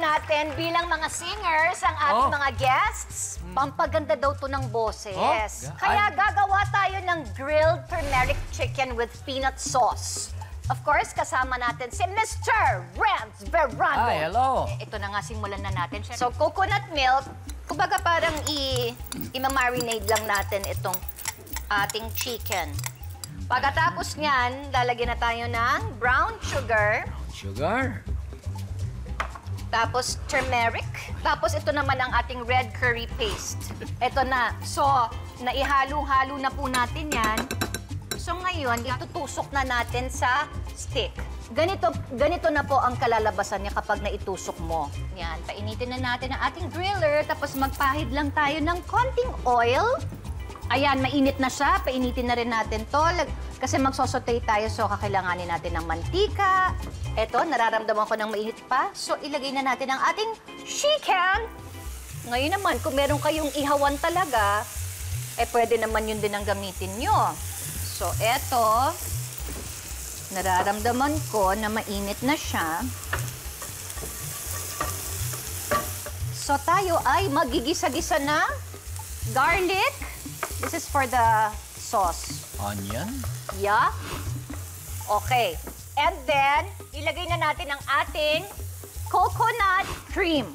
natin bilang mga singers, ang ating mga guests, pampaganda daw to ng boses. Kaya gagawa tayo ng grilled turmeric chicken with peanut sauce. Of course, kasama natin si Mr. Renz Verando. Hi, hello. Ito na nga, simulan na natin. So, coconut milk, kumbaga parang i-marinate lang natin itong ating chicken. Pagkatapos niyan, lalagyan na tayo ng brown sugar. Tapos turmeric. Tapos ito naman ang ating red curry paste. Ito na. So, naihalo-halo na po natin yan. So ngayon, itutusok na natin sa stick. Ganito na po ang kalalabasan niya kapag naitusok mo. Yan, painitin na natin ang ating griller. Tapos magpahid lang tayo ng konting oil. Ayan, mainit na siya. Painitin na rin natin to. Kasi magsosote tayo, so kakailanganin natin ng mantika. Eto, nararamdaman ko ng mainit pa. So, ilagay na natin ang ating chicken. Ngayon naman, kung meron kayong ihawan talaga, pwede naman yun din ang gamitin nyo. So, eto, nararamdaman ko na mainit na siya. So, tayo ay magigisa-gisa na garlic. This is for the sauce. Onion? Yeah. Okay. And then, ilagay na natin ang ating coconut cream.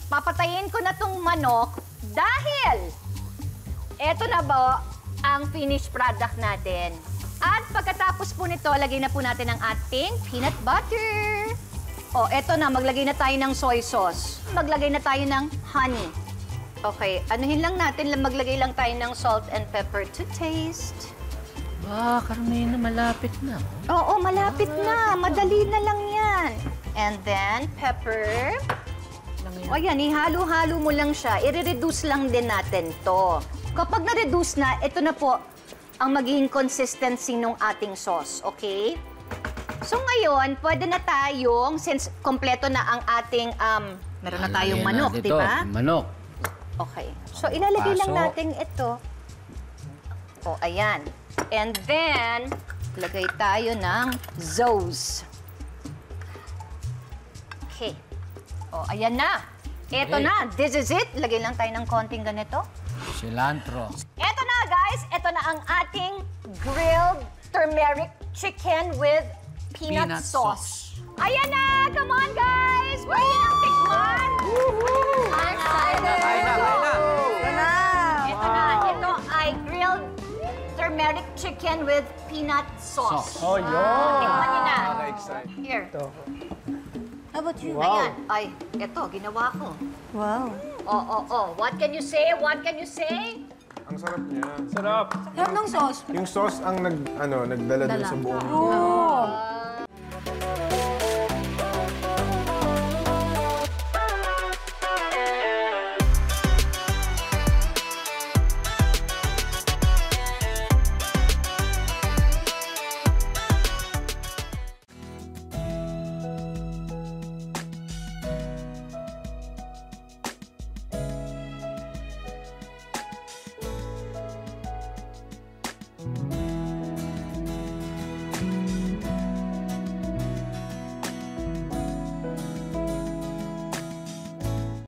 Papatayin ko na tong manok dahil eto na ba ang finished product natin. At pagkatapos po nito, lagay na po natin ang ating peanut butter. O, eto na, maglagay na tayo ng soy sauce. Maglagay na tayo ng honey. Okay, anuhin lang natin, maglagay lang tayo ng salt and pepper to taste. Karamihan na malapit na. Oo, malapit na. Madali na lang yan. And then, pepper. O yan, ihalo-halo mo lang siya. I-reduce lang din natin to. Kapag na-reduce na, ito na po ang magiging consistency ng ating sauce, okay? So ngayon, pwede na tayong, since kompleto na ang ating, meron na tayong manok, di ba? Manok. Okay. So ilalagay lang natin ito. O, ayan. And then, lagay tayo ng Zoes. Okay. O, ayan na. Ito na. This is it. Lagay lang tayo ng konting ganito. Cilantro. Ito na, guys. Ito na ang ating grilled turmeric chicken with peanut sauce. Ayan na! Come on, guys! Pwede nang tikman! I'm excited! Kain na! Ito na. Ito ay grilled turmeric chicken with peanut sauce. Oh, yun! Tikman niyo na. Excited. Here. How about you? Wow. Ayan. Ay, ito, ginawa ko. Wow. Oh. What can you say? What can you say? Ang sarap niya. Sarap. Sarap ng sauce. Yung sauce ang nagdala dun sa buong... Oh.